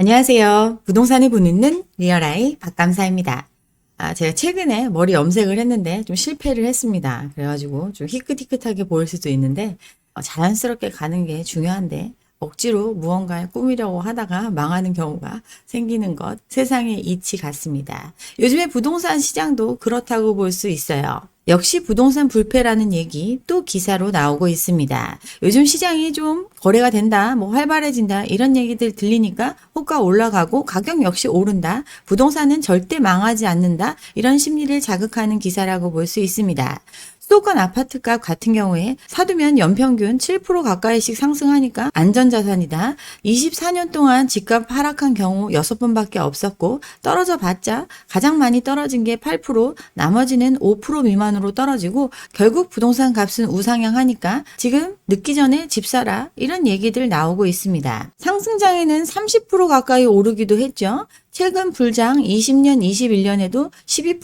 안녕하세요. 부동산을 보는 리얼아이 박감사입니다. 제가 최근에 머리 염색을 했는데 좀 실패를 했습니다. 그래가지고 좀 희끗희끗하게 보일 수도 있는데 자연스럽게 가는 게 중요한데 억지로 무언가를 꾸미려고 하다가 망하는 경우가 생기는 것 세상의 이치 같습니다. 요즘에 부동산 시장도 그렇다고 볼 수 있어요. 역시 부동산 불패라는 얘기 또 기사로 나오고 있습니다. 요즘 시장이 좀 거래가 된다, 활발해진다 이런 얘기들 들리니까 호가 올라가고 가격 역시 오른다. 부동산은 절대 망하지 않는다. 이런 심리를 자극하는 기사라고 볼 수 있습니다. 수도권 아파트값 같은 경우에 사두면 연평균 7% 가까이씩 상승하니까 안전자산이다. 24년 동안 집값 하락한 경우 6번밖에 없었고 떨어져 봤자 가장 많이 떨어진 게 8%, 나머지는 5% 미만으로 떨어지고 결국 부동산 값은 우상향하니까 지금 늦기 전에 집 사라 이런 얘기들 나오고 있습니다. 상승장에는 30% 가까이 오르기도 했죠. 최근 불장 20년, 21년에도 12%,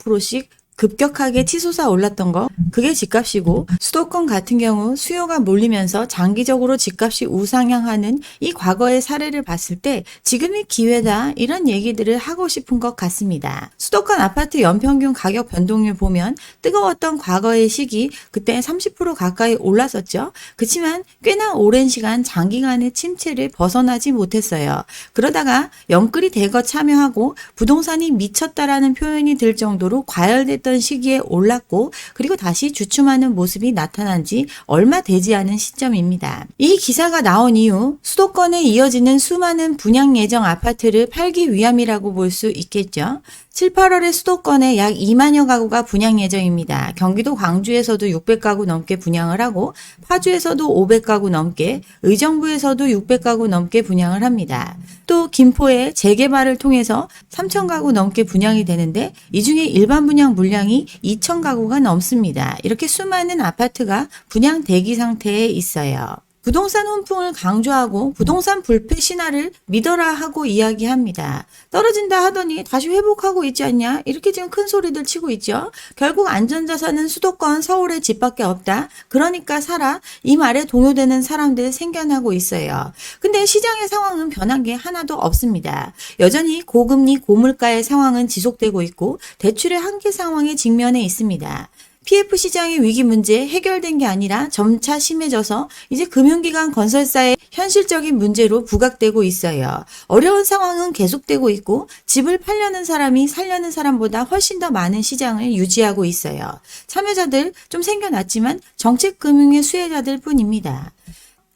25%씩 급격하게 치솟아 올랐던 거 그게 집값이고 수도권 같은 경우 수요가 몰리면서 장기적으로 집값이 우상향하는 이 과거의 사례를 봤을 때 지금이 기회다 이런 얘기들을 하고 싶은 것 같습니다. 수도권 아파트 연평균 가격 변동률 보면 뜨거웠던 과거의 시기 그때 30% 가까이 올랐었죠. 그렇지만 꽤나 오랜 시간 장기간의 침체를 벗어나지 못했어요. 그러다가 영끌이 대거 참여하고 부동산이 미쳤다라는 표현이 들 정도로 과열됐던 시기에 올랐고 그리고 다시 주춤하는 모습이 나타난 지 얼마 되지 않은 시점입니다. 이 기사가 나온 이후 수도권에 이어지는 수많은 분양 예정 아파트를 팔기 위함이라고 볼 수 있겠죠. 7, 8월에 수도권에 약 2만여 가구가 분양 예정입니다. 경기도 광주에서도 600가구 넘게 분양을 하고 파주에서도 500가구 넘게, 의정부에서도 600가구 넘게 분양을 합니다. 또 김포에 재개발을 통해서 3,000가구 넘게 분양이 되는데 이 중에 일반 분양 물량이 2,000가구가 넘습니다. 이렇게 수많은 아파트가 분양 대기 상태에 있어요. 부동산 훈풍을 강조하고 부동산 불패 신화를 믿어라 하고 이야기합니다. 떨어진다 하더니 다시 회복하고 있지 않냐? 이렇게 지금 큰 소리들 치고 있죠. 결국 안전자산은 수도권 서울의 집밖에 없다. 그러니까 사라. 이 말에 동요되는 사람들 생겨나고 있어요. 근데 시장의 상황은 변한 게 하나도 없습니다. 여전히 고금리 고물가의 상황은 지속되고 있고 대출의 한계 상황에 직면해 있습니다. PF 시장의 위기 문제 해결된 게 아니라 점차 심해져서 이제 금융기관 건설사의 현실적인 문제로 부각되고 있어요. 어려운 상황은 계속되고 있고 집을 팔려는 사람이 살려는 사람보다 훨씬 더 많은 시장을 유지하고 있어요. 참여자들 좀 생겨났지만 정책금융의 수혜자들 뿐입니다.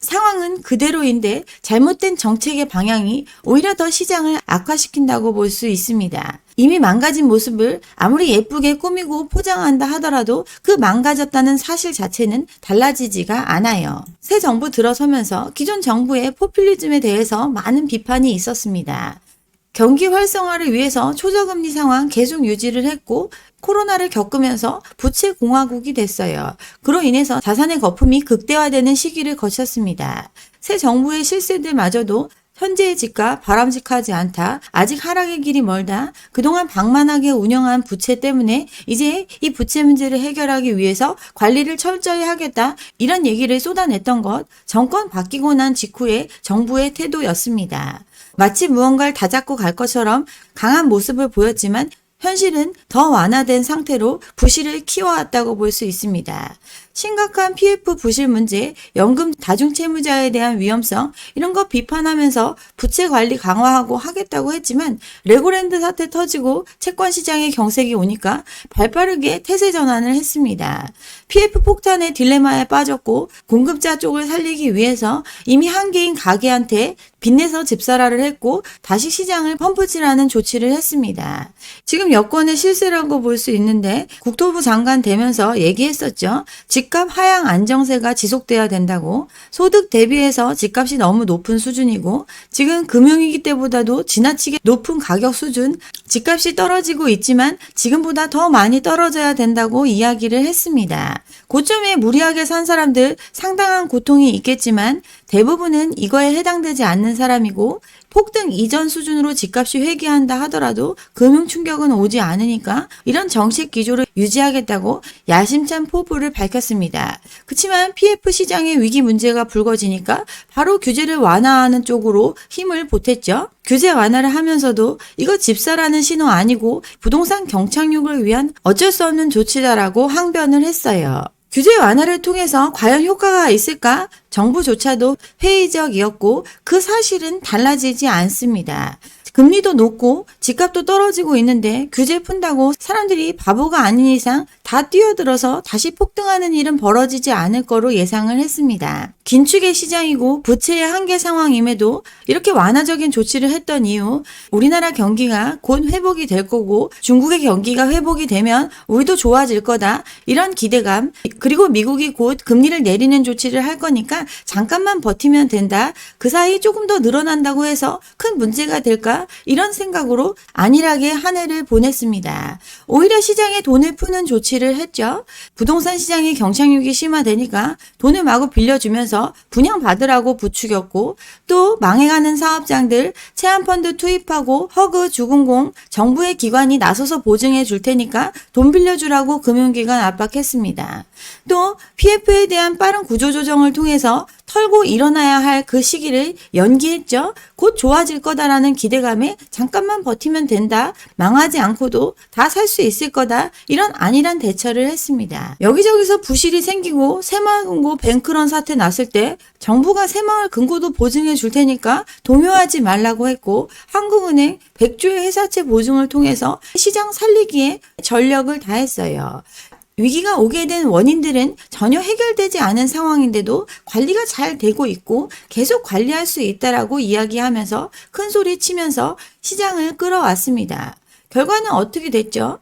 상황은 그대로인데 잘못된 정책의 방향이 오히려 더 시장을 악화시킨다고 볼 수 있습니다. 이미 망가진 모습을 아무리 예쁘게 꾸미고 포장한다 하더라도 그 망가졌다는 사실 자체는 달라지지가 않아요. 새 정부 들어서면서 기존 정부의 포퓰리즘에 대해서 많은 비판이 있었습니다. 경기 활성화를 위해서 초저금리 상황 계속 유지를 했고 코로나를 겪으면서 부채 공화국이 됐어요. 그로 인해서 자산의 거품이 극대화되는 시기를 거쳤습니다. 새 정부의 실세들마저도 현재의 집값 바람직하지 않다. 아직 하락의 길이 멀다. 그동안 방만하게 운영한 부채 때문에 이제 이 부채 문제를 해결하기 위해서 관리를 철저히 하겠다. 이런 얘기를 쏟아냈던 것 정권 바뀌고 난 직후의 정부의 태도였습니다. 마치 무언가를 다잡고 갈 것처럼 강한 모습을 보였지만 현실은 더 완화된 상태로 부실을 키워왔다고 볼 수 있습니다. 심각한 PF 부실 문제, 연금 다중채무자에 대한 위험성 이런 거 비판하면서 부채 관리 강화하고 하겠다고 했지만 레고랜드 사태 터지고 채권 시장의 경색이 오니까 발빠르게 태세 전환을 했습니다. PF 폭탄의 딜레마에 빠졌고 공급자 쪽을 살리기 위해서 이미 한계인 가게한테 빚내서 집사라를 했고 다시 시장을 펌프질하는 조치를 했습니다. 지금 여권의 실세라고 볼 수 있는데 국토부 장관 되면서 얘기했었죠. 집값 하향 안정세가 지속돼야 된다고. 소득 대비해서 집값이 너무 높은 수준이고 지금 금융위기 때보다도 지나치게 높은 가격 수준, 집값이 떨어지고 있지만 지금보다 더 많이 떨어져야 된다고 이야기를 했습니다. 고점에 무리하게 산 사람들 상당한 고통이 있겠지만 대부분은 이거에 해당되지 않는 사람이고 폭등 이전 수준으로 집값이 회귀한다 하더라도 금융 충격은 오지 않으니까 이런 정책 기조를 유지하겠다고 야심찬 포부를 밝혔습니다. 그렇지만 PF 시장의 위기 문제가 불거지니까 바로 규제를 완화하는 쪽으로 힘을 보탰죠. 규제 완화를 하면서도 이거 집사라는 신호 아니고 부동산 경착륙을 위한 어쩔 수 없는 조치다라고 항변을 했어요. 규제 완화를 통해서 과연 효과가 있을까? 정부조차도 회의적이었고 그 사실은 달라지지 않습니다. 금리도 높고 집값도 떨어지고 있는데 규제 푼다고 사람들이 바보가 아닌 이상 다 뛰어들어서 다시 폭등하는 일은 벌어지지 않을 거로 예상을 했습니다. 긴축의 시장이고 부채의 한계 상황임에도 이렇게 완화적인 조치를 했던 이유, 우리나라 경기가 곧 회복이 될 거고 중국의 경기가 회복이 되면 우리도 좋아질 거다, 이런 기대감, 그리고 미국이 곧 금리를 내리는 조치를 할 거니까 잠깐만 버티면 된다, 그 사이 조금 더 늘어난다고 해서 큰 문제가 될까, 이런 생각으로 안일하게 한 해를 보냈습니다. 오히려 시장에 돈을 푸는 조치를 했죠. 부동산 시장의 경착륙이 심화되니까 돈을 마구 빌려주면서 분양받으라고 부추겼고, 또 망해가는 사업장들 체한펀드 투입하고 허그 주공공 정부의 기관이 나서서 보증해 줄 테니까 돈 빌려주라고 금융기관 압박했습니다. 또 PF에 대한 빠른 구조조정을 통해서 털고 일어나야 할 그 시기를 연기했죠. 곧 좋아질 거다라는 기대감에 잠깐만 버티면 된다, 망하지 않고도 다 살 수 있을 거다, 이런 안일한 대처를 했습니다. 여기저기서 부실이 생기고 새마을금고 뱅크런 사태 났을 때 정부가 새마을금고도 보증해 줄 테니까 동요하지 말라고 했고, 한국은행 100조의 회사채 보증을 통해서 시장 살리기에 전력을 다했어요. 위기가 오게 된 원인들은 전혀 해결되지 않은 상황인데도 관리가 잘 되고 있고 계속 관리할 수 있다라고 이야기하면서 큰 소리 치면서 시장을 끌어왔습니다. 결과는 어떻게 됐죠?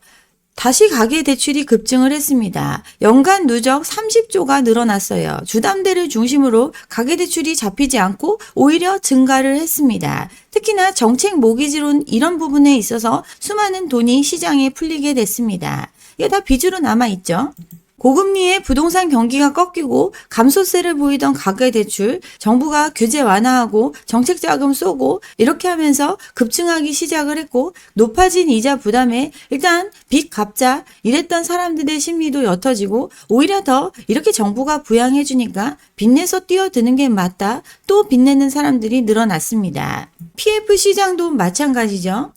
다시 가계대출이 급증을 했습니다. 연간 누적 30조가 늘어났어요. 주담대를 중심으로 가계대출이 잡히지 않고 오히려 증가를 했습니다. 특히나 정책 모기지론 이런 부분에 있어서 수많은 돈이 시장에 풀리게 됐습니다. 이게 다 빚으로 남아있죠. 고금리에 부동산 경기가 꺾이고 감소세를 보이던 가계대출, 정부가 규제 완화하고 정책자금 쏘고 이렇게 하면서 급증하기 시작을 했고, 높아진 이자 부담에 일단 빚 갚자 이랬던 사람들의 심리도 옅어지고, 오히려 더 이렇게 정부가 부양해 주니까 빚내서 뛰어드는 게 맞다, 또 빚내는 사람들이 늘어났습니다. PF 시장도 마찬가지죠.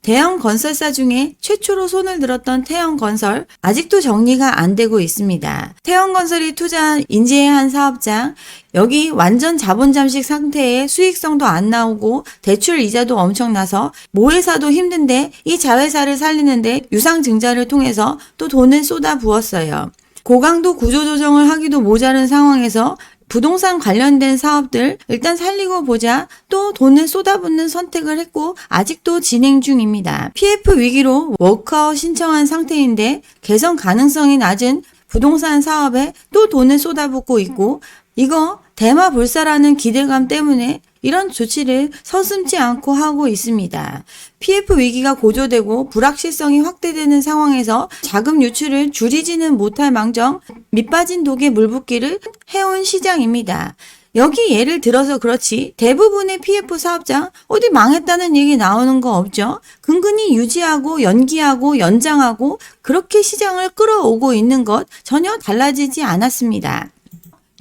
대형 건설사 중에 최초로 손을 들었던 태영건설, 아직도 정리가 안 되고 있습니다. 태영건설이 투자한 인제의 한 사업장, 여기 완전 자본 잠식 상태에 수익성도 안 나오고 대출 이자도 엄청나서 모회사도 힘든데 이 자회사를 살리는데 유상증자를 통해서 또 돈을 쏟아 부었어요. 고강도 구조조정을 하기도 모자른 상황에서 부동산 관련된 사업들 일단 살리고 보자, 또 돈을 쏟아붓는 선택을 했고 아직도 진행 중입니다. PF 위기로 워크아웃 신청한 상태인데 개선 가능성이 낮은 부동산 사업에 또 돈을 쏟아붓고 있고, 이거 대마불사라는 기대감 때문에 이런 조치를 서슴지 않고 하고 있습니다. PF 위기가 고조되고 불확실성이 확대되는 상황에서 자금 유출을 줄이지는 못할 망정 밑빠진 독에 물 붓기를 해온 시장입니다. 여기 예를 들어서 그렇지 대부분의 PF 사업장 어디 망했다는 얘기 나오는 거 없죠. 근근히 유지하고 연기하고 연장하고 그렇게 시장을 끌어오고 있는 것 전혀 달라지지 않았습니다.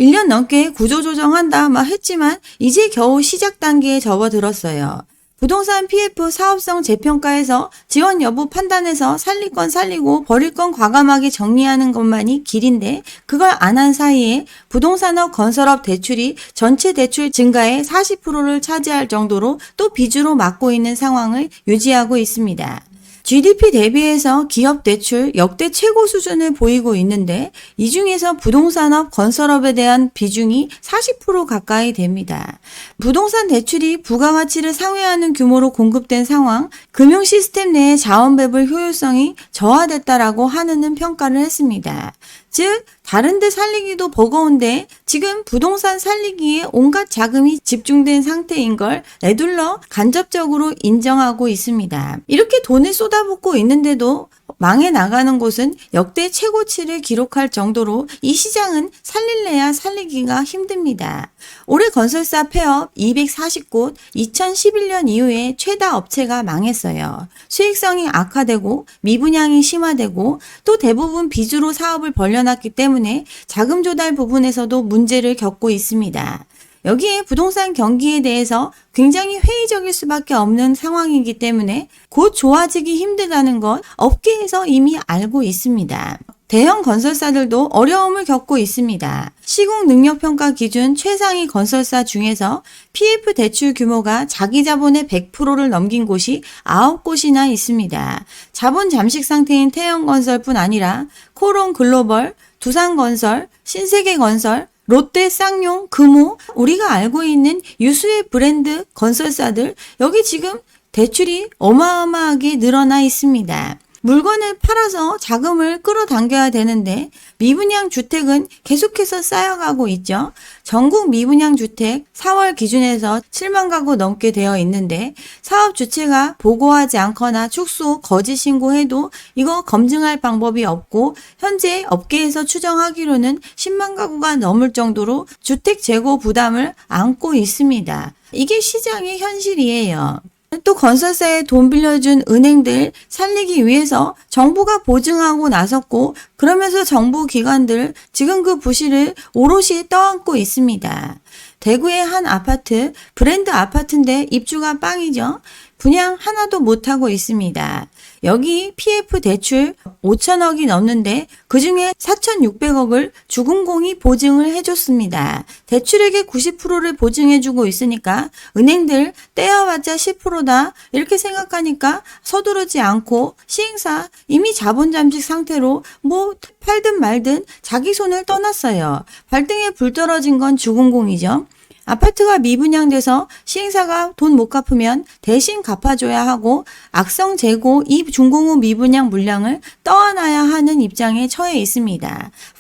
1년 넘게 구조조정한다 막 했지만 이제 겨우 시작 단계에 접어들었어요. 부동산 PF 사업성 재평가에서 지원 여부 판단해서 살릴 건 살리고 버릴 건 과감하게 정리하는 것만이 길인데, 그걸 안 한 사이에 부동산업 건설업 대출이 전체 대출 증가의 40%를 차지할 정도로 또 빚으로 막고 있는 상황을 유지하고 있습니다. GDP 대비해서 기업 대출 역대 최고 수준을 보이고 있는데, 이 중에서 부동산업, 건설업에 대한 비중이 40% 가까이 됩니다. 부동산 대출이 부가가치를 상회하는 규모로 공급된 상황, 금융 시스템 내의 자원 배분 효율성이 저하됐다라고 한은은 평가를 했습니다. 즉 다른 데 살리기도 버거운데 지금 부동산 살리기에 온갖 자금이 집중된 상태인 걸 레둘러 간접적으로 인정하고 있습니다. 이렇게 돈을 쏟아붓고 있는데도 망해 나가는 곳은 역대 최고치를 기록할 정도로 이 시장은 살릴래야 살리기가 힘듭니다. 올해 건설사 폐업 240곳, 2011년 이후에 최다 업체가 망했어요. 수익성이 악화되고 미분양이 심화되고 또 대부분 빚으로 사업을 벌려놨기 때문에 자금 조달 부분에서도 문제를 겪고 있습니다. 여기에 부동산 경기에 대해서 굉장히 회의적일 수밖에 없는 상황이기 때문에 곧 좋아지기 힘들다는 것 업계에서 이미 알고 있습니다. 대형 건설사들도 어려움을 겪고 있습니다. 시공능력평가 기준 최상위 건설사 중에서 PF 대출 규모가 자기 자본의 100%를 넘긴 곳이 9곳이나 있습니다. 자본 잠식 상태인 태영건설뿐 아니라 코롱글로벌, 두산건설, 신세계건설, 롯데, 쌍용, 금호, 우리가 알고 있는 유수의 브랜드 건설사들, 여기 지금 대출이 어마어마하게 늘어나 있습니다. 물건을 팔아서 자금을 끌어당겨야 되는데 미분양 주택은 계속해서 쌓여가고 있죠. 전국 미분양 주택 4월 기준에서 7만 가구 넘게 되어 있는데 사업 주체가 보고하지 않거나 축소, 거짓 신고해도 이거 검증할 방법이 없고 현재 업계에서 추정하기로는 10만 가구가 넘을 정도로 주택 재고 부담을 안고 있습니다. 이게 시장의 현실이에요. 또 건설사에 돈 빌려준 은행들 살리기 위해서 정부가 보증하고 나섰고 그러면서 정부 기관들 지금 그 부실을 오롯이 떠안고 있습니다. 대구의 한 아파트, 브랜드 아파트인데 입주가 빵이죠. 분양 하나도 못하고 있습니다. 여기 PF 대출 5천억이 넘는데 그중에 4,600억을 주금공이 보증을 해줬습니다. 대출액의 90%를 보증해주고 있으니까 은행들 떼어봤자 10%다 이렇게 생각하니까 서두르지 않고 시행사 이미 자본 잠식 상태로 뭐 팔든 말든 자기 손을 떠났어요. 발등에 불 떨어진 건 주금공이죠. 아파트가 미분양돼서 시행사가 돈 못 갚으면 대신 갚아줘야 하고 악성 재고 이 준공후 미분양 물량을 떠안아야 하는 입장에 처해 있습니다.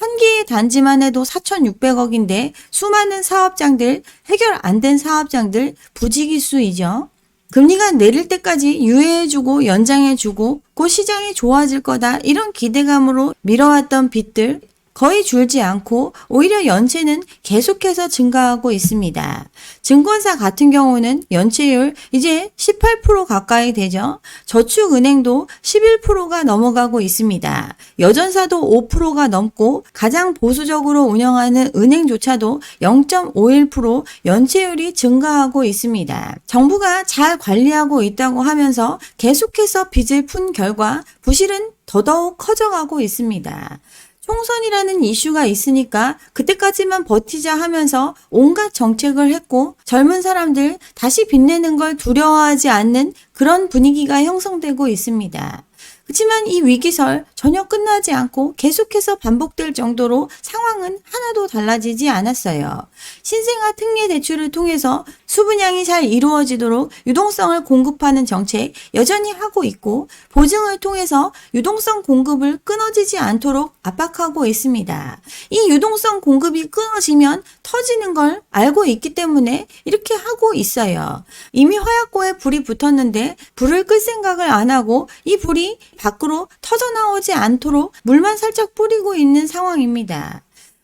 한 개의 단지만 해도 4,600억인데 수많은 사업장들, 해결 안 된 사업장들 부지기수이죠. 금리가 내릴 때까지 유예해주고 연장해주고 곧 시장이 좋아질 거다 이런 기대감으로 미뤄왔던 빚들 거의 줄지 않고 오히려 연체는 계속해서 증가하고 있습니다. 증권사 같은 경우는 연체율 이제 18% 가까이 되죠. 저축은행도 11%가 넘어가고 있습니다. 여전사도 5%가 넘고 가장 보수적으로 운영하는 은행조차도 0.51% 연체율이 증가하고 있습니다. 정부가 잘 관리하고 있다고 하면서 계속해서 빚을 푼 결과 부실은 더더욱 커져가고 있습니다. 총선이라는 이슈가 있으니까 그때까지만 버티자 하면서 온갖 정책을 했고 젊은 사람들 다시 빚내는 걸 두려워하지 않는 그런 분위기가 형성되고 있습니다. 그렇지만 이 위기설 전혀 끝나지 않고 계속해서 반복될 정도로 상황은 하나도 달라지지 않았어요. 신생아 특례 대출을 통해서 수분양이 잘 이루어지도록 유동성을 공급하는 정책 여전히 하고 있고 보증을 통해서 유동성 공급을 끊어지지 않도록 압박하고 있습니다. 이 유동성 공급이 끊어지면 터지는 걸 알고 있기 때문에 이렇게 하고 있어요. 이미 화약고에 불이 붙었는데 불을 끌 생각을 안 하고 이 불이 밖으로 터져나오지 않도록 물만 살짝 뿌리고 있는 상황입니다.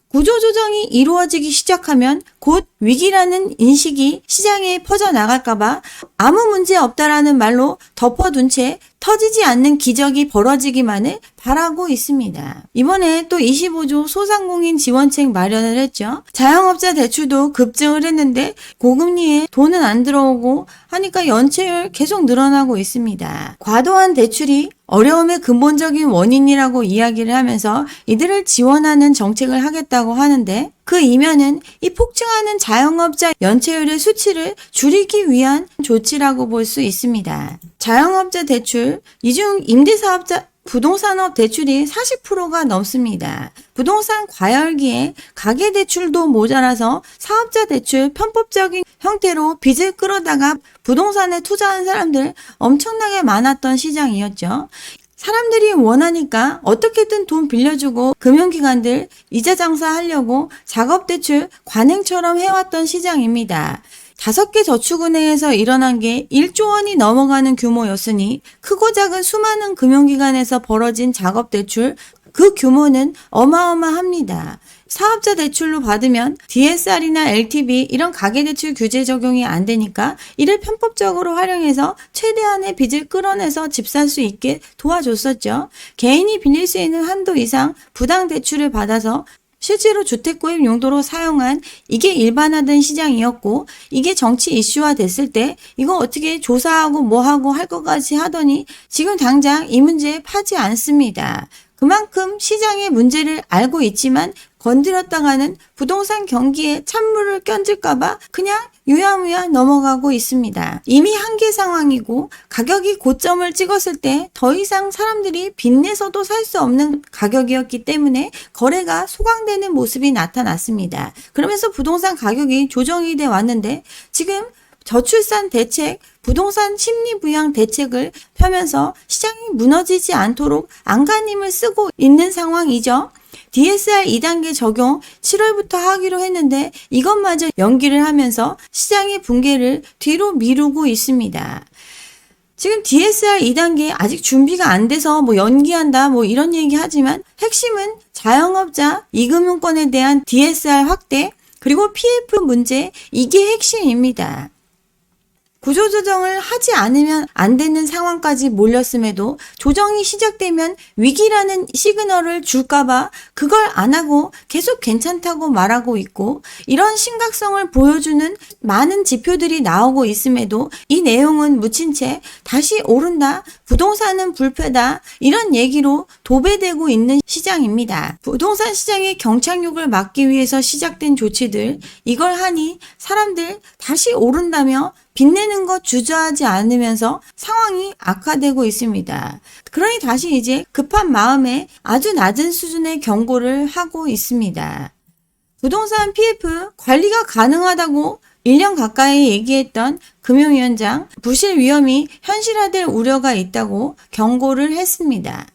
구조조정이 이루어지기 시작하면 곧 위기라는 인식이 시장에 퍼져나갈까봐 아무 문제 없다라는 말로 덮어둔 채 터지지 않는 기적이 벌어지기만을 바라고 있습니다. 이번에 또 25조 소상공인 지원책 마련을 했죠. 자영업자 대출도 급증을 했는데 고금리에 돈은 안 들어오고 하니까 연체율 계속 늘어나고 있습니다. 과도한 대출이 어려움의 근본적인 원인이라고 이야기를 하면서 이들을 지원하는 정책을 하겠다고 하는데 그 이면은 이 폭증하는 자영업자 연체율의 수치를 줄이기 위한 조치라고 볼 수 있습니다. 자영업자 대출, 이중 임대사업자 부동산업 대출이 40%가 넘습니다. 부동산 과열기에 가계대출도 모자라서 사업자 대출 편법적인 형태로 빚을 끌어다가 부동산에 투자한 사람들 엄청나게 많았던 시장이었죠. 사람들이 원하니까 어떻게든 돈 빌려주고 금융기관들 이자 장사하려고 작업대출 관행처럼 해왔던 시장입니다. 5개 저축은행에서 일어난 게 1조 원이 넘어가는 규모였으니 크고 작은 수많은 금융기관에서 벌어진 작업대출, 그 규모는 어마어마합니다. 사업자 대출로 받으면 DSR이나 LTV 이런 가계대출 규제 적용이 안 되니까 이를 편법적으로 활용해서 최대한의 빚을 끌어내서 집 살 수 있게 도와줬었죠. 개인이 빌릴 수 있는 한도 이상 부당 대출을 받아서 실제로 주택 구입 용도로 사용한, 이게 일반화된 시장이었고, 이게 정치 이슈화 됐을 때 이거 어떻게 조사하고 뭐하고 할 것까지 하더니 지금 당장 이 문제 파지 않습니다. 그만큼 시장의 문제를 알고 있지만 건드렸다가는 부동산 경기에 찬물을 끼얹을까봐 그냥 유야무야 넘어가고 있습니다. 이미 한계 상황이고 가격이 고점을 찍었을 때 더 이상 사람들이 빚내서도 살 수 없는 가격이었기 때문에 거래가 소강되는 모습이 나타났습니다. 그러면서 부동산 가격이 조정이 돼 왔는데 지금 저출산 대책, 부동산 심리 부양 대책을 펴면서 시장이 무너지지 않도록 안간힘을 쓰고 있는 상황이죠. DSR 2단계 적용 7월부터 하기로 했는데 이것마저 연기를 하면서 시장의 붕괴를 뒤로 미루고 있습니다. 지금 DSR 2단계 아직 준비가 안 돼서 연기한다 이런 얘기 하지만 핵심은 자영업자 이금융권에 대한 DSR 확대 그리고 PF 문제, 이게 핵심입니다. 구조조정을 하지 않으면 안 되는 상황까지 몰렸음에도 조정이 시작되면 위기라는 시그널을 줄까봐 그걸 안 하고 계속 괜찮다고 말하고 있고, 이런 심각성을 보여주는 많은 지표들이 나오고 있음에도 이 내용은 묻힌 채 다시 오른다, 부동산은 불패다, 이런 얘기로 도배되고 있는 시장입니다. 부동산 시장의 경착륙을 막기 위해서 시작된 조치들, 이걸 하니 사람들 다시 오른다며 빚내는 것 주저하지 않으면서 상황이 악화되고 있습니다. 그러니 다시 이제 급한 마음에 아주 낮은 수준의 경고를 하고 있습니다. 부동산 PF 관리가 가능하다고 1년 가까이 얘기했던 금융위원장, 부실 위험이 현실화될 우려가 있다고 경고를 했습니다.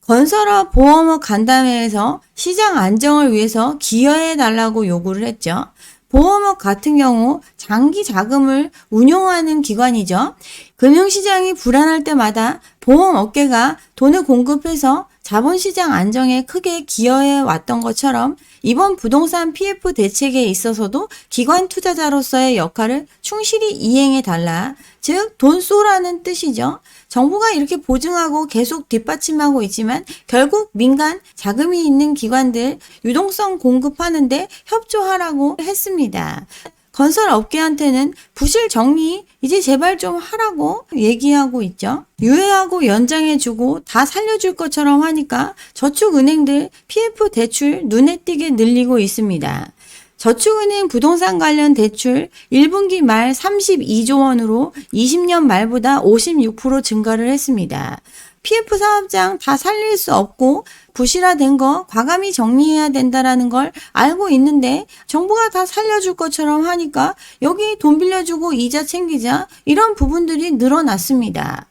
건설업, 보험업 간담회에서 시장 안정을 위해서 기여해달라고 요구를 했죠. 보험업 같은 경우 장기 자금을 운용하는 기관이죠. 금융시장이 불안할 때마다 보험업계가 돈을 공급해서 자본시장 안정에 크게 기여해 왔던 것처럼 이번 부동산 PF 대책에 있어서도 기관 투자자로서의 역할을 충실히 이행해달라. 즉, 돈 쏘라는 뜻이죠. 정부가 이렇게 보증하고 계속 뒷받침하고 있지만 결국 민간 자금이 있는 기관들 유동성 공급하는데 협조하라고 했습니다. 건설업계한테는 부실 정리 이제 제발 좀 하라고 얘기하고 있죠. 유예하고 연장해주고 다 살려줄 것처럼 하니까 저축은행들 PF 대출 눈에 띄게 늘리고 있습니다. 저축은행 부동산 관련 대출 1분기 말 32조 원으로 20년 말보다 56% 증가를 했습니다. PF 사업장 다 살릴 수 없고 부실화된 거 과감히 정리해야 된다라는 걸 알고 있는데 정부가 다 살려줄 것처럼 하니까 여기 돈 빌려주고 이자 챙기자, 이런 부분들이 늘어났습니다.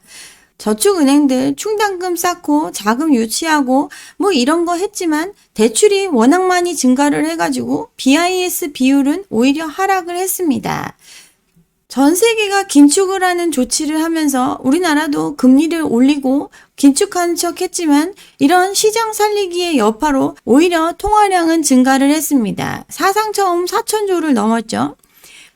저축은행들 충당금 쌓고 자금 유치하고 이런 거 했지만 대출이 워낙 많이 증가를 해가지고 BIS 비율은 오히려 하락을 했습니다. 전 세계가 긴축을 하는 조치를 하면서 우리나라도 금리를 올리고 긴축하는 척 했지만 이런 시장 살리기의 여파로 오히려 통화량은 증가를 했습니다. 사상 처음 4천조를 넘었죠.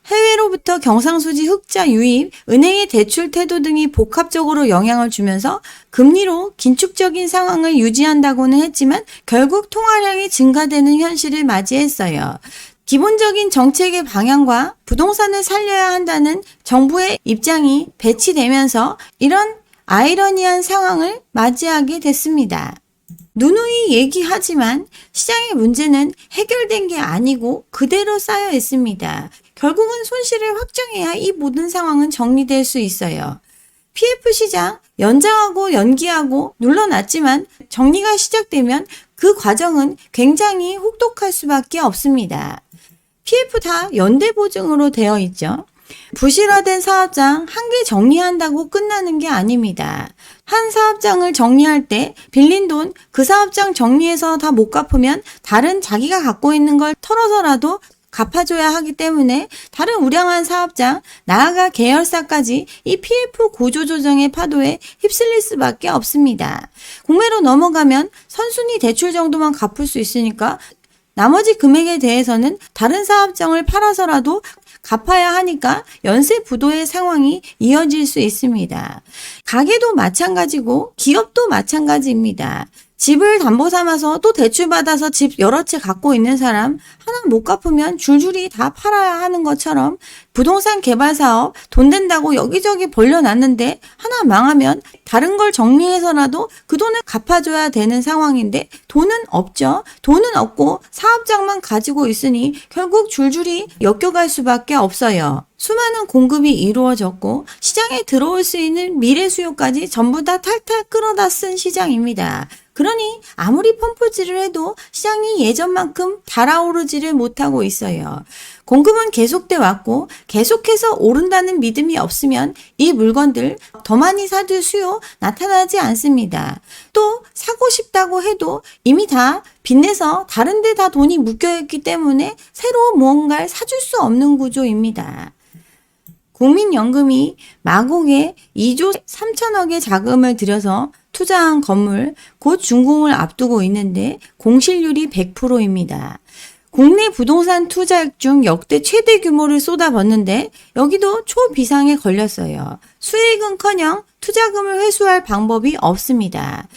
해외로부터 경상수지 흑자 유입, 은행의 대출 태도 등이 복합적으로 영향을 주면서 금리로 긴축적인 상황을 유지한다고는 했지만 결국 통화량이 증가되는 현실을 맞이했어요. 기본적인 정책의 방향과 부동산을 살려야 한다는 정부의 입장이 배치되면서 이런 아이러니한 상황을 맞이하게 됐습니다. 누누이 얘기하지만 시장의 문제는 해결된 게 아니고 그대로 쌓여 있습니다. 결국은 손실을 확정해야 이 모든 상황은 정리될 수 있어요. PF 시장 연장하고 연기하고 눌러놨지만 정리가 시작되면 그 과정은 굉장히 혹독할 수밖에 없습니다. PF 다 연대 보증으로 되어 있죠. 부실화된 사업장 한 개 정리한다고 끝나는 게 아닙니다. 한 사업장을 정리할 때 빌린 돈 그 사업장 정리해서 다 못 갚으면 다른 자기가 갖고 있는 걸 털어서라도 갚아줘야 하기 때문에 다른 우량한 사업장, 나아가 계열사까지 이 PF 구조조정의 파도에 휩쓸릴 수밖에 없습니다. 공매로 넘어가면 선순위 대출 정도만 갚을 수 있으니까 나머지 금액에 대해서는 다른 사업장을 팔아서라도 갚아야 하니까 연쇄 부도의 상황이 이어질 수 있습니다. 가게도 마찬가지고 기업도 마찬가지입니다. 집을 담보 삼아서 또 대출받아서 집 여러 채 갖고 있는 사람 하나 못 갚으면 줄줄이 다 팔아야 하는 것처럼 부동산 개발 사업 돈 된다고 여기저기 벌려놨는데 하나 망하면 다른 걸 정리해서라도 그 돈을 갚아줘야 되는 상황인데 돈은 없죠. 돈은 없고 사업장만 가지고 있으니 결국 줄줄이 엮여갈 수밖에 없어요. 수많은 공급이 이루어졌고 시장에 들어올 수 있는 미래 수요까지 전부 다 탈탈 끌어다 쓴 시장입니다. 그러니 아무리 펌프질을 해도 시장이 예전만큼 달아오르지를 못하고 있어요. 공급은 계속돼 왔고 계속해서 오른다는 믿음이 없으면 이 물건들 더 많이 사둘 수요 나타나지 않습니다. 또 사고 싶다고 해도 이미 다 빚내서 다른 데 다 돈이 묶여있기 때문에 새로 무언가를 사줄 수 없는 구조입니다. 국민연금이 마곡에 2조 3천억의 자금을 들여서 투자한 건물 곧 준공을 앞두고 있는데 공실률이 100%입니다. 국내 부동산 투자액 중 역대 최대 규모를 쏟아붓는데 여기도 초비상에 걸렸어요. 수익은커녕 투자금을 회수할 방법이 없습니다.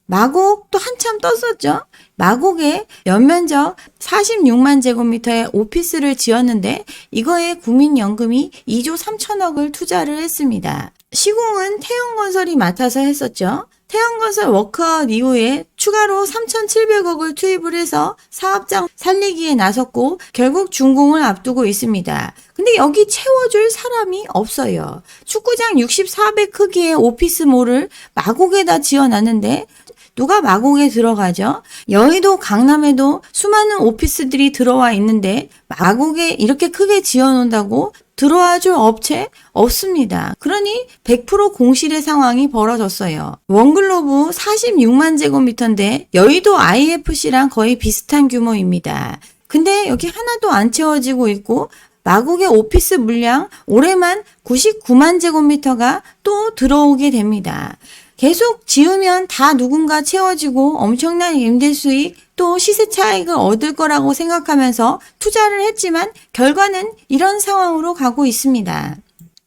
마곡 또 한참 떴었죠. 마곡에 연면적 46만 제곱미터의 오피스를 지었는데 이거에 국민연금이 2조 3천억을 투자를 했습니다. 시공은 태영건설이 맡아서 했었죠. 태영건설 워크아웃 이후에 추가로 3,700억을 투입을 해서 사업장 살리기에 나섰고 결국 준공을 앞두고 있습니다. 근데 여기 채워줄 사람이 없어요. 축구장 64배 크기의 오피스몰을 마곡에다 지어놨는데 누가 마곡에 들어가죠? 여의도 강남에도 수많은 오피스들이 들어와 있는데 마곡에 이렇게 크게 지어놓는다고 들어와 줄 업체 없습니다. 그러니 100% 공실의 상황이 벌어졌어요. 원글로브 46만 제곱미터인데 여의도 IFC랑 거의 비슷한 규모입니다. 근데 여기 하나도 안 채워지고 있고 마곡의 오피스 물량 올해만 99만 제곱미터가 또 들어오게 됩니다. 계속 지으면 다 누군가 채워지고 엄청난 임대 수익 또 시세 차익을 얻을 거라고 생각하면서 투자를 했지만 결과는 이런 상황으로 가고 있습니다.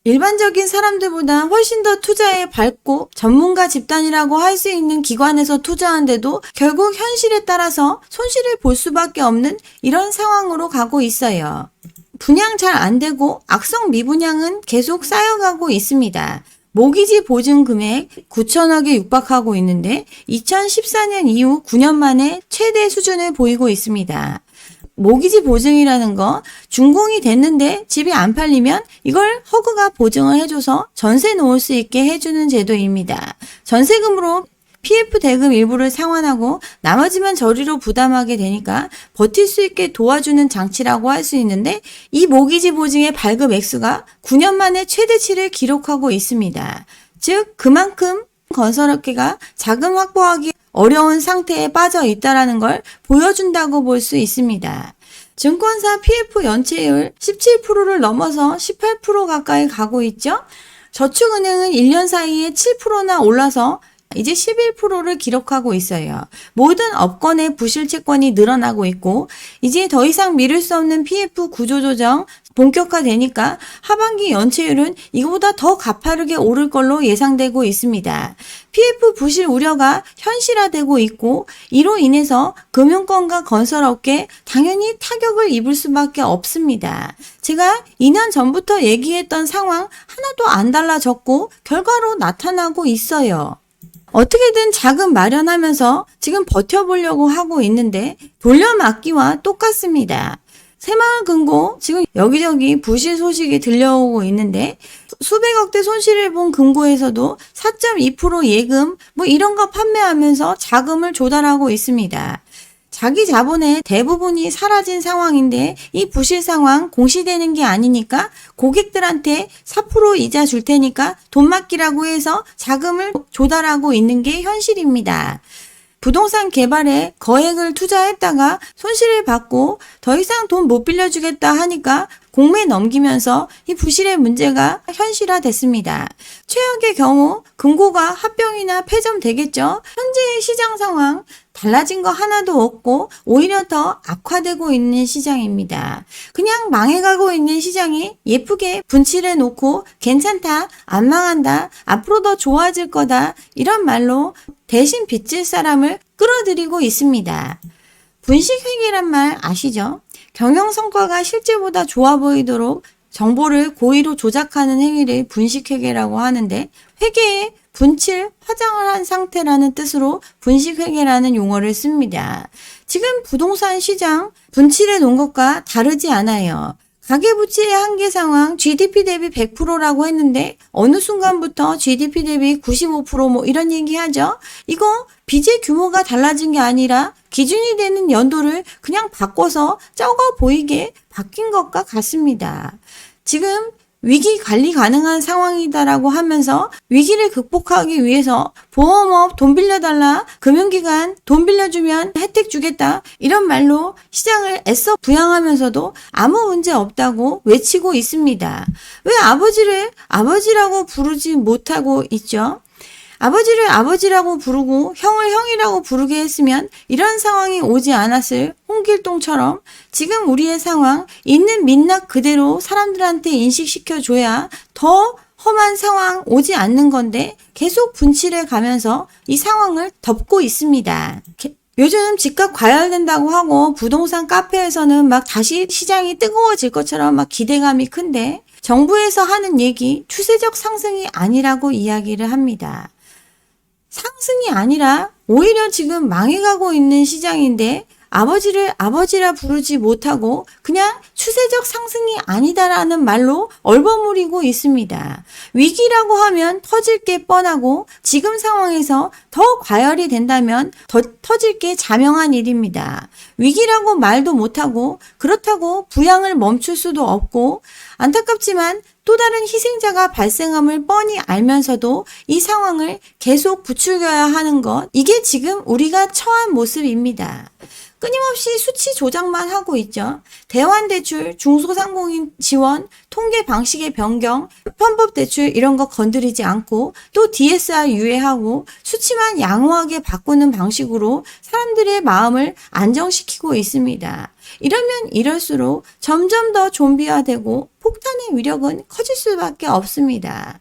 일반적인 사람들보다 훨씬 더 투자에 밝고 전문가 집단이라고 할 수 있는 기관에서 투자한데도 결국 현실에 따라서 손실을 볼 수밖에 없는 이런 상황으로 가고 있어요. 분양 잘 안 되고 악성 미분양은 계속 쌓여가고 있습니다. 모기지 보증 금액 9천억에 육박하고 있는데 2014년 이후 9년 만에 최대 수준을 보이고 있습니다. 모기지 보증이라는 거 준공이 됐는데 집이 안 팔리면 이걸 허그가 보증을 해줘서 전세 놓을 수 있게 해주는 제도입니다. 전세금으로 PF 대금 일부를 상환하고 나머지만 저리로 부담하게 되니까 버틸 수 있게 도와주는 장치라고 할 수 있는데 이 모기지 보증의 발급 액수가 9년 만에 최대치를 기록하고 있습니다. 즉 그만큼 건설업계가 자금 확보하기 어려운 상태에 빠져 있다는 걸 보여준다고 볼 수 있습니다. 증권사 PF 연체율 17%를 넘어서 18% 가까이 가고 있죠. 저축은행은 1년 사이에 7%나 올라서 이제 11%를 기록하고 있어요. 모든 업권의 부실 채권이 늘어나고 있고 이제 더 이상 미룰 수 없는 PF 구조조정 본격화되니까 하반기 연체율은 이거보다 더 가파르게 오를 걸로 예상되고 있습니다. PF 부실 우려가 현실화되고 있고 이로 인해서 금융권과 건설업계 당연히 타격을 입을 수밖에 없습니다. 제가 2년 전부터 얘기했던 상황 하나도 안 달라졌고 결과로 나타나고 있어요. 어떻게든 자금 마련하면서 지금 버텨보려고 하고 있는데 돌려막기와 똑같습니다. 새마을금고 지금 여기저기 부실 소식이 들려오고 있는데 수백억대 손실을 본 금고에서도 4.2% 예금 뭐 이런 거 판매하면서 자금을 조달하고 있습니다. 자기 자본의 대부분이 사라진 상황인데 이 부실 상황 공시되는 게 아니니까 고객들한테 4% 이자 줄 테니까 돈 맡기라고 해서 자금을 조달하고 있는 게 현실입니다. 부동산 개발에 거액을 투자했다가 손실을 받고 더 이상 돈 못 빌려주겠다 하니까 공매 넘기면서 이 부실의 문제가 현실화됐습니다. 최악의 경우 금고가 합병이나 폐점되겠죠. 현재의 시장 상황 달라진 거 하나도 없고 오히려 더 악화되고 있는 시장입니다. 그냥 망해가고 있는 시장이 예쁘게 분칠해 놓고 괜찮다, 안 망한다, 앞으로 더 좋아질 거다 이런 말로 대신 빚질 사람을 끌어들이고 있습니다. 분식회계란 말 아시죠? 경영 성과가 실제보다 좋아 보이도록 정보를 고의로 조작하는 행위를 분식회계라고 하는데 회계에 분칠, 화장을 한 상태라는 뜻으로 분식회계라는 용어를 씁니다. 지금 부동산 시장 분칠해 놓은 것과 다르지 않아요. 가계부채의 한계 상황 GDP 대비 100%라고 했는데 어느 순간부터 GDP 대비 95% 이런 얘기 하죠. 이거 빚의 규모가 달라진 게 아니라 기준이 되는 연도를 그냥 바꿔서 적어 보이게 바뀐 것과 같습니다. 지금 위기 관리 가능한 상황이다라고 하면서 위기를 극복하기 위해서 보험업 돈 빌려달라, 금융기관 돈 빌려주면 혜택 주겠다 이런 말로 시장을 애써 부양하면서도 아무 문제 없다고 외치고 있습니다. 왜 아버지를 아버지라고 부르지 못하고 있죠? 아버지를 아버지라고 부르고 형을 형이라고 부르게 했으면 이런 상황이 오지 않았을 홍길동처럼 지금 우리의 상황 있는 민낯 그대로 사람들한테 인식시켜줘야 더 험한 상황 오지 않는 건데 계속 분칠해 가면서 이 상황을 덮고 있습니다. 요즘 집값 과열된다고 하고 부동산 카페에서는 막 다시 시장이 뜨거워질 것처럼 막 기대감이 큰데 정부에서 하는 얘기 추세적 상승이 아니라고 이야기를 합니다. 상승이 아니라 오히려 지금 망해가고 있는 시장인데 아버지를 아버지라 부르지 못하고 그냥 추세적 상승이 아니다라는 말로 얼버무리고 있습니다. 위기라고 하면 터질 게 뻔하고 지금 상황에서 더 과열이 된다면 더 터질 게 자명한 일입니다. 위기라고 말도 못하고 그렇다고 부양을 멈출 수도 없고 안타깝지만 또 다른 희생자가 발생함을 뻔히 알면서도 이 상황을 계속 부추겨야 하는 것, 이게 지금 우리가 처한 모습입니다. 끊임없이 수치 조작만 하고 있죠. 대환대출, 중소상공인 지원, 통계 방식의 변경, 편법대출 이런 거 건드리지 않고 또 DSR 유예하고 수치만 양호하게 바꾸는 방식으로 사람들의 마음을 안정시키고 있습니다. 이러면 이럴수록 점점 더 좀비화되고 폭탄의 위력은 커질 수밖에 없습니다.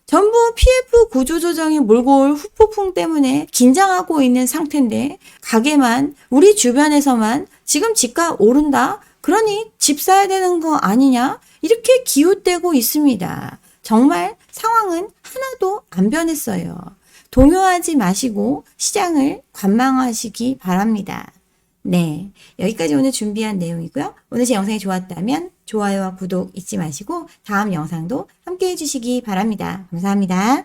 전부 PF 구조조정이 몰고 올 후폭풍 때문에 긴장하고 있는 상태인데 가게만 우리 주변에서만 지금 집값 오른다? 그러니 집 사야 되는 거 아니냐? 이렇게 기웃대고 있습니다. 정말 상황은 하나도 안 변했어요. 동요하지 마시고 시장을 관망하시기 바랍니다. 네, 여기까지 오늘 준비한 내용이고요. 오늘 제 영상이 좋았다면 좋아요와 구독 잊지 마시고 다음 영상도 함께 해주시기 바랍니다. 감사합니다.